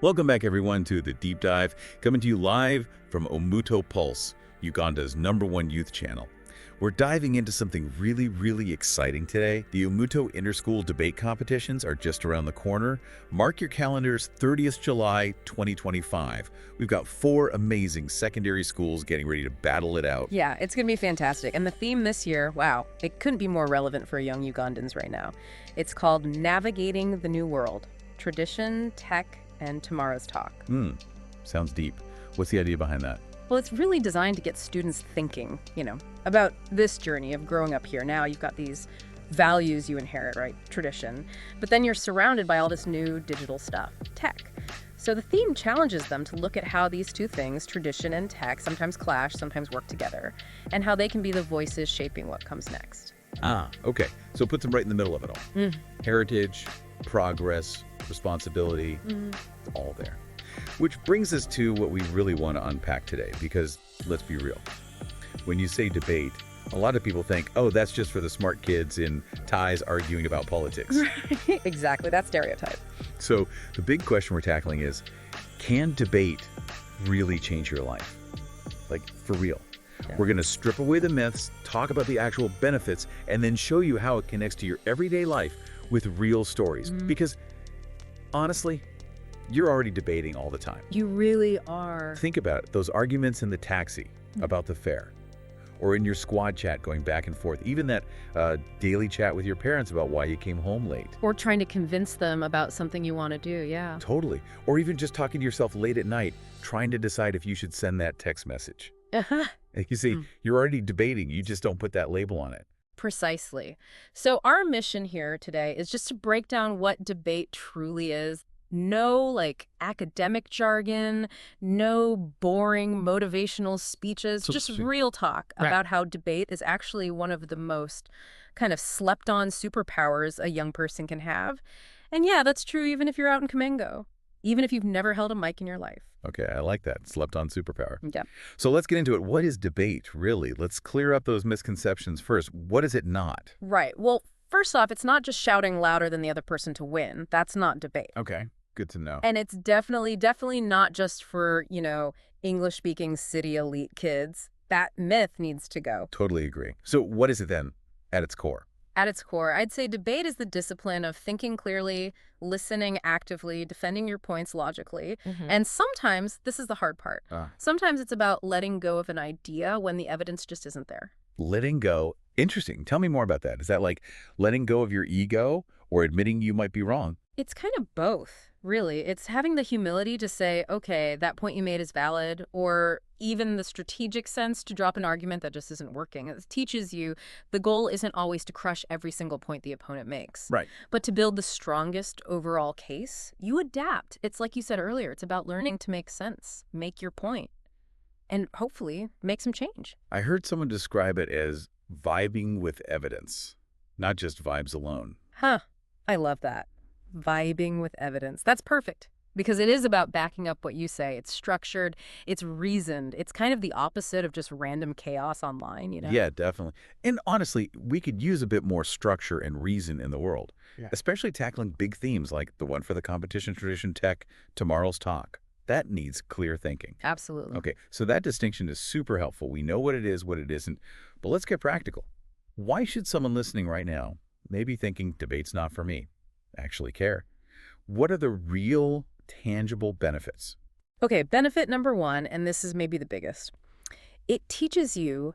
Welcome back, everyone, to The Deep Dive, coming to you live from Omuto Pulse, Uganda's #1 youth channel. We're diving into something really exciting today. The Omuto Interschool Debate Competitions are just around the corner. Mark your calendars, 30th July 2025. We've got 4 amazing secondary schools getting ready to battle it out. Yeah, it's going to be fantastic. And the theme this year, wow, it couldn't be more relevant for young Ugandans right now. It's called Navigating the New World, Tradition, Tech, and Tomorrow's Talk. Sounds deep. What's the idea behind that? Well, it's really designed to get students thinking, about this journey of growing up here. Now you've got these values you inherit, right? Tradition. But then you're surrounded by all this new digital stuff, tech. So the theme challenges them to look at how these two things, tradition and tech, sometimes clash, sometimes work together, and how they can be the voices shaping what comes next. Okay. So it puts them right in the middle of it all. Heritage, progress, responsibility, it's all there. Which brings us to what we really want to unpack today, because let's be real. When you say debate, a lot of people think, oh, that's just for the smart kids in ties arguing about politics. Exactly, that stereotype. So the big question we're tackling is, can debate really change your life? Like, for real. Yeah. We're going to strip away the myths, talk about the actual benefits, and then show you how it connects to your everyday life with real stories. Because, honestly, you're already debating all the time. You really are. Think about it. Those arguments in the taxi about the fare, or in your squad chat going back and forth, even that daily chat with your parents about why you came home late. Or trying to convince them about something you want to do, yeah. Totally. Or even just talking to yourself late at night, trying to decide if you should send that text message. You see, you're already debating. You just don't put that label on it. Precisely. So our mission here today is just to break down what debate truly is. No, academic jargon, no boring motivational speeches, just real talk about how debate is actually one of the most kind of slept-on superpowers a young person can have. And yeah, that's true even if you're out in Kamengo, even if you've never held a mic in your life. Okay, I like that. Slept-on superpower. Yeah. So let's get into it. What is debate, really? Let's clear up those misconceptions first. What is it not? Right. Well, first off, it's not just shouting louder than the other person to win. That's not debate. Okay. Good to know. And it's definitely not just for, English-speaking city elite kids. That myth needs to go. Totally agree. So what is it then at its core? At its core, I'd say debate is the discipline of thinking clearly, listening actively, defending your points logically. And sometimes, this is the hard part, sometimes it's about letting go of an idea when the evidence just isn't there. Letting go. Interesting. Tell me more about that. Is that like letting go of your ego or admitting you might be wrong? It's kind of both, really. It's having the humility to say, okay, that point you made is valid, or even the strategic sense to drop an argument that just isn't working. It teaches you the goal isn't always to crush every single point the opponent makes, Right. but to build the strongest overall case. You adapt. It's like you said earlier, it's about learning to make sense, make your point, and hopefully make some change. I heard someone describe it as vibing with evidence, not just vibes alone. I love that. Vibing with evidence. That's perfect. Because it is about backing up what you say. It's structured. It's reasoned. It's kind of the opposite of just random chaos online, Yeah, definitely. And honestly, we could use a bit more structure and reason in the world, especially tackling big themes like the one for the competition, tradition, tech, tomorrow's talk. That needs clear thinking. Absolutely. Okay, so that distinction is super helpful. We know what it is, what it isn't, but let's get practical. Why should someone listening right now maybe thinking debate's not for me actually care? What are the real tangible benefits? Okay, benefit number 1, and this is maybe the biggest. It teaches you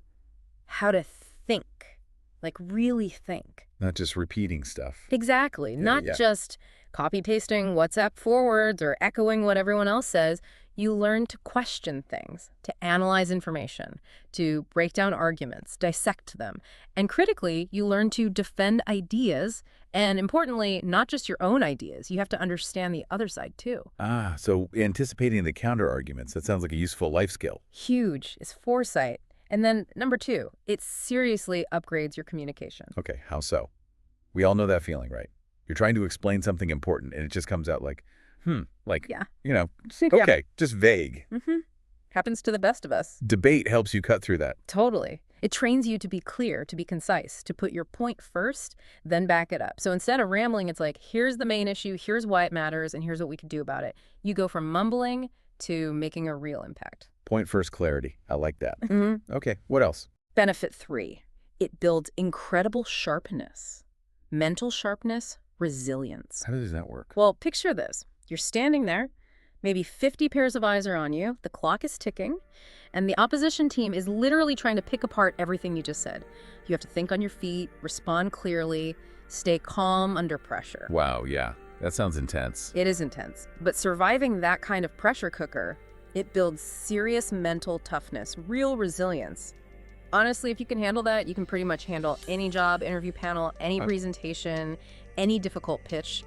how to think, like really think. Not just repeating stuff. Exactly. Not just copy-pasting WhatsApp forwards or echoing what everyone else says. You learn to question things, to analyze information, to break down arguments, dissect them. And critically, you learn to defend ideas, and importantly, not just your own ideas. You have to understand the other side too. So anticipating the counter-arguments, that sounds like a useful life skill. Huge. It's foresight. And then number 2, it seriously upgrades your communication. Okay, how so? We all know that feeling, right? You're trying to explain something important, and it just comes out like, just vague. Happens to the best of us. Debate helps you cut through that. Totally. It trains you to be clear, to be concise, to put your point first, then back it up. So instead of rambling, it's like, here's the main issue, here's why it matters, and here's what we can do about it. You go from mumbling to making a real impact. Point first clarity. I like that. Mm-hmm. Okay, what else? Benefit 3, it builds incredible sharpness, mental sharpness, resilience. How does that work? Well, picture this. You're standing there, maybe 50 pairs of eyes are on you, the clock is ticking, and the opposition team is literally trying to pick apart everything you just said. You have to think on your feet, respond clearly, stay calm under pressure. Wow, yeah. That sounds intense. It is intense, but surviving that kind of pressure cooker, it builds serious mental toughness, real resilience. Honestly, if you can handle that, you can pretty much handle any job, interview panel, any presentation, any difficult pitch,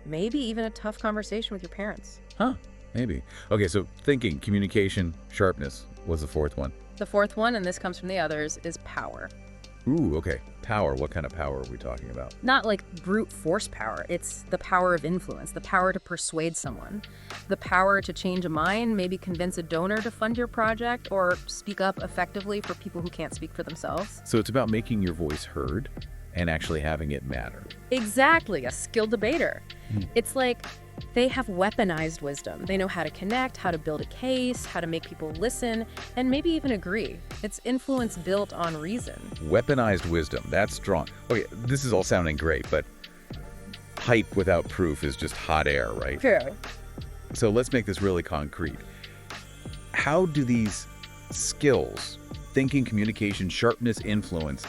maybe even a tough conversation with your parents. Huh, maybe. Okay, so thinking, communication, sharpness was the fourth one. The fourth one, and this comes from the others, is power. Ooh, okay. Power. What kind of power are we talking about? Not like brute force power. It's the power of influence, the power to persuade someone, the power to change a mind, maybe convince a donor to fund your project, or speak up effectively for people who can't speak for themselves. So it's about making your voice heard and actually having it matter. Exactly, a skilled debater. It's like they have weaponized wisdom. They know how to connect, how to build a case, how to make people listen, and maybe even agree. It's influence built on reason. Weaponized wisdom. That's strong. Okay, this is all sounding great, but hype without proof is just hot air, right? True. So let's make this really concrete. How do these skills, thinking, communication, sharpness, influence,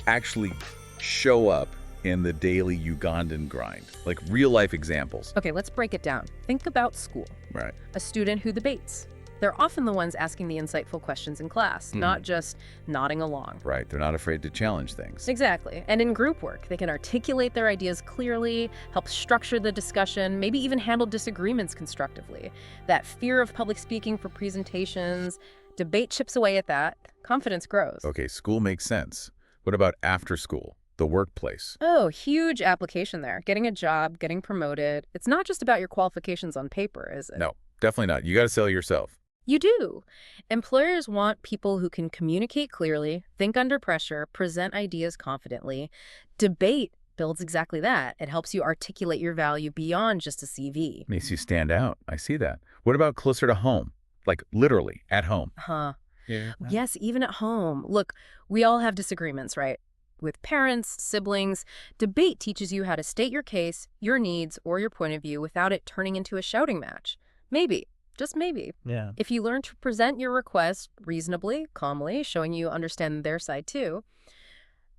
actually show up in the daily Ugandan grind? Like real life examples. Okay, let's break it down. Think about school. Right. A student who debates. They're often the ones asking the insightful questions in class, not just nodding along. Right. They're not afraid to challenge things. Exactly. And in group work, they can articulate their ideas clearly, help structure the discussion, maybe even handle disagreements constructively. That fear of public speaking for presentations, debate chips away at that, confidence grows. Okay, school makes sense. What about after school? The workplace? Oh, huge application there. Getting a job, getting promoted. It's not just about your qualifications on paper, is it? No, definitely not. You got to sell yourself. You do. Employers want people who can communicate clearly, think under pressure, present ideas confidently. Debate builds exactly that. It helps you articulate your value beyond just a CV. Makes you stand out. I see that. What about closer to home? Like literally at home? Huh. Yeah. Yes, even at home. Look, we all have disagreements, right? With parents, siblings. Debate teaches you how to state your case, your needs, or your point of view without it turning into a shouting match. Maybe. Just maybe. Yeah. If you learn to present your request reasonably, calmly, showing you understand their side too,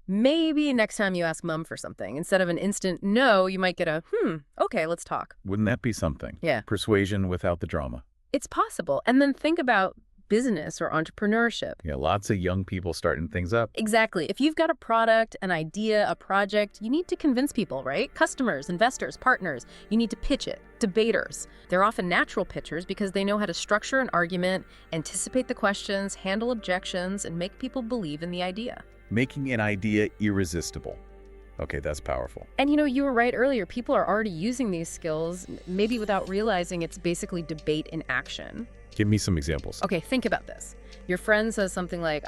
maybe next time you ask mom for something, instead of an instant no, you might get a, okay, let's talk. Wouldn't that be something? Yeah. Persuasion without the drama. It's possible. And then think about business or entrepreneurship. Yeah, lots of young people starting things up. Exactly. If you've got a product, an idea, a project, you need to convince people, right? Customers, investors, partners. You need to pitch it. Debaters. They're often natural pitchers because they know how to structure an argument, anticipate the questions, handle objections, and make people believe in the idea. Making an idea irresistible. Okay, that's powerful. And you were right earlier. People are already using these skills, maybe without realizing it's basically debate in action. Give me some examples. Okay, think about this. Your friend says something like,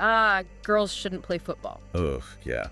girls shouldn't play football. Ugh, yeah.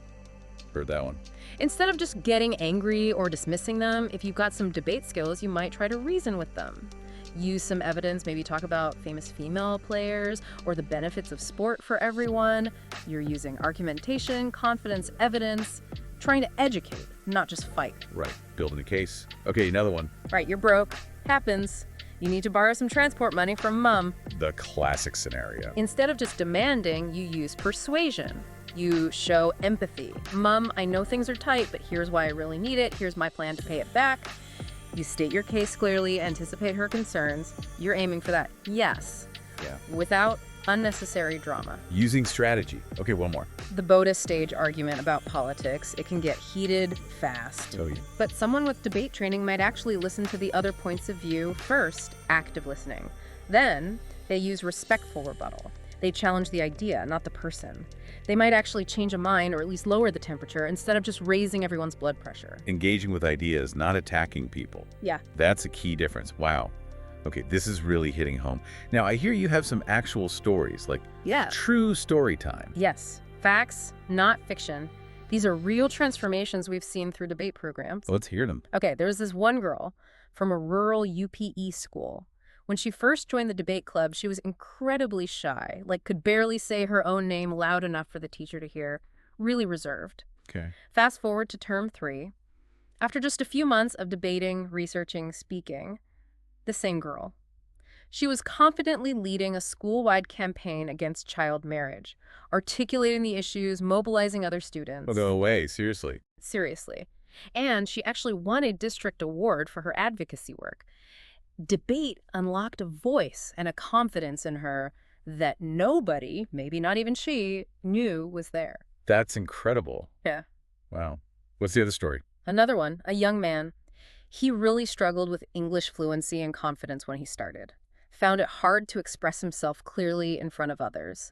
Heard that one. Instead of just getting angry or dismissing them, if you've got some debate skills, you might try to reason with them. Use some evidence, maybe talk about famous female players or the benefits of sport for everyone. You're using argumentation, confidence, evidence, trying to educate, not just fight. Right. Building a case. Okay, another one. Right, you're broke. Happens. You need to borrow some transport money from mom. The classic scenario. Instead of just demanding, you use persuasion. You show empathy. Mom, I know things are tight, but here's why I really need it. Here's my plan to pay it back. You state your case clearly, anticipate her concerns. You're aiming for that yes. Yeah. Without unnecessary drama. Using strategy. Okay, one more. The BOTA stage argument about politics, it can get heated fast. Oh, yeah. But someone with debate training might actually listen to the other points of view first, active listening. Then they use respectful rebuttal. They challenge the idea, not the person. They might actually change a mind or at least lower the temperature instead of just raising everyone's blood pressure. Engaging with ideas, not attacking people. Yeah. That's a key difference. Wow. Okay, this is really hitting home. Now, I hear you have some actual stories, like Yeah. true story time. Yes. Facts, not fiction. These are real transformations we've seen through debate programs. Let's hear them. Okay, there was this one girl from a rural UPE school. When she first joined the debate club, she was incredibly shy, like could barely say her own name loud enough for the teacher to hear, really reserved. Okay. Fast forward to term 3. After just a few months of debating, researching, speaking, the same girl. She was confidently leading a school-wide campaign against child marriage, articulating the issues, mobilizing other students. Oh, no way, seriously. Seriously. And she actually won a district award for her advocacy work. Debate unlocked a voice and a confidence in her that nobody, maybe not even she, knew was there. That's incredible. Yeah. Wow. What's the other story? Another one, a young man. He really struggled with English fluency and confidence when he started. Found it hard to express himself clearly in front of others.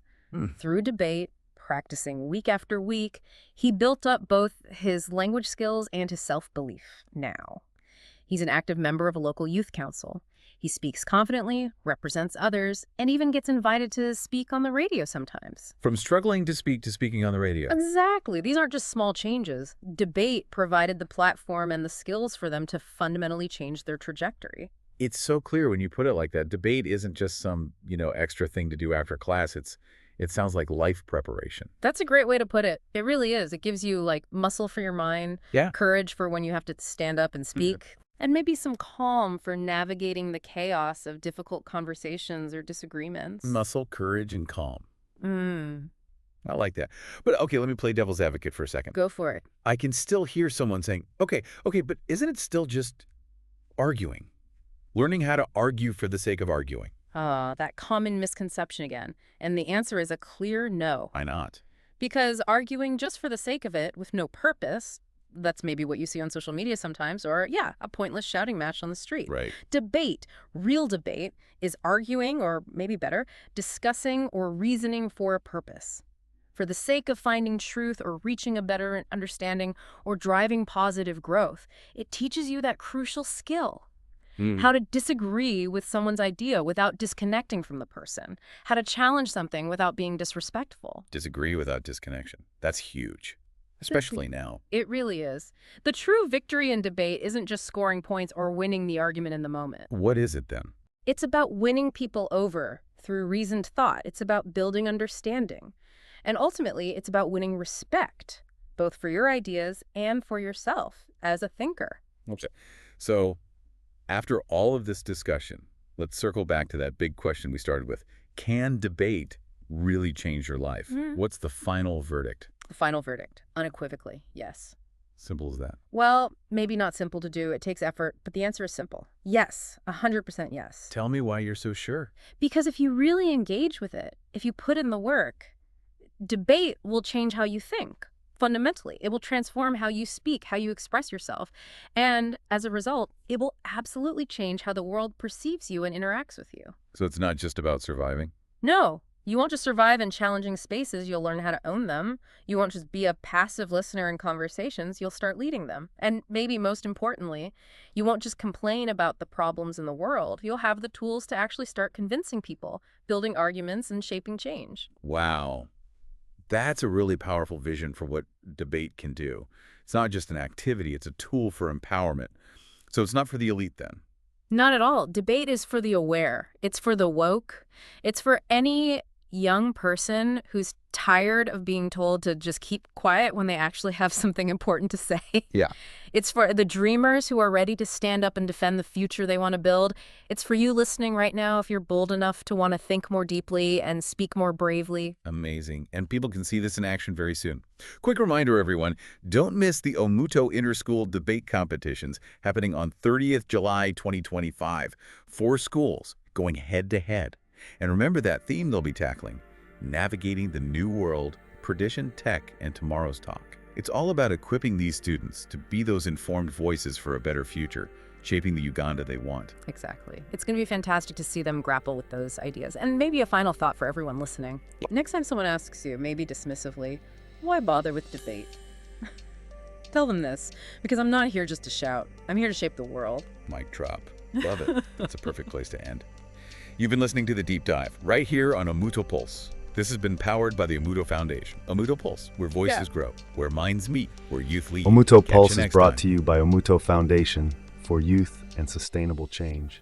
Through debate, practicing week after week, he built up both his language skills and his self-belief now. He's an active member of a local youth council. He speaks confidently, represents others, and even gets invited to speak on the radio sometimes. From struggling to speaking on the radio. Exactly. These aren't just small changes. Debate provided the platform and the skills for them to fundamentally change their trajectory. It's so clear when you put it like that. Debate isn't just some, extra thing to do after class. It sounds like life preparation. That's a great way to put it. It really is. It gives you like muscle for your mind, Yeah. courage for when you have to stand up and speak, and maybe some calm for navigating the chaos of difficult conversations or disagreements. Muscle, courage, and calm. Mm, I like that. But okay, let me play devil's advocate for a second. go for it. I can still hear someone saying, okay, but isn't it still just arguing? Learning how to argue for the sake of arguing. That common misconception again. And the answer is a clear no. Why not? Because arguing just for the sake of it with no purpose, that's maybe what you see on social media sometimes, or a pointless shouting match on the street. Right. Debate, real debate, is arguing, or maybe better, discussing or reasoning for a purpose. For the sake of finding truth or reaching a better understanding or driving positive growth, it teaches you that crucial skill. How to disagree with someone's idea without disconnecting from the person. How to challenge something without being disrespectful. Disagree without disconnection. That's huge, especially now. It really is. The true victory in debate isn't just scoring points or winning the argument in the moment. What is it then? It's about winning people over through reasoned thought. It's about building understanding. And ultimately, it's about winning respect, both for your ideas and for yourself as a thinker. Okay. So after all of this discussion, let's circle back to that big question we started with. Can debate really change your life? What's the final verdict? The final verdict, unequivocally, yes. Simple as that. Well, maybe not simple to do. It takes effort, but the answer is simple. Yes, 100% yes. Tell me why you're so sure. Because if you really engage with it, if you put in the work, debate will change how you think. Fundamentally, it will transform how you speak, how you express yourself. And as a result, it will absolutely change how the world perceives you and interacts with you. So it's not just about surviving? No, you won't just survive in challenging spaces, you'll learn how to own them. You won't just be a passive listener in conversations, you'll start leading them. And maybe most importantly, you won't just complain about the problems in the world. You'll have the tools to actually start convincing people, building arguments, and shaping change. Wow. That's a really powerful vision for what debate can do. It's not just an activity, it's a tool for empowerment. So it's not for the elite then? Not at all. Debate is for the aware. It's for the woke. It's for any young person who's tired of being told to just keep quiet when they actually have something important to say. Yeah. It's for the dreamers who are ready to stand up and defend the future they want to build. It's for you listening right now if you're bold enough to want to think more deeply and speak more bravely. Amazing. And people can see this in action very soon. Quick reminder, everyone, don't miss the Omuto Interschool Debate Competitions happening on 30th July 2025. 4 schools going head-to-head. And remember that theme they'll be tackling: navigating the new world, perdition, tech, and tomorrow's talk. It's all about equipping these students to be those informed voices for a better future, shaping the Uganda they want. Exactly. It's going to be fantastic to see them grapple with those ideas. And maybe a final thought for everyone listening. Next time someone asks you, maybe dismissively, why bother with debate? Tell them this, because I'm not here just to shout. I'm here to shape the world. Mic drop. Love it. That's a perfect place to end. You've been listening to The Deep Dive right here on Omuto Pulse. This has been powered by the Omuto Foundation. Omuto Pulse, where voices grow, where minds meet, where youth lead. Omuto Catch you Pulse is next brought time. to you by Omuto Foundation for youth and sustainable change.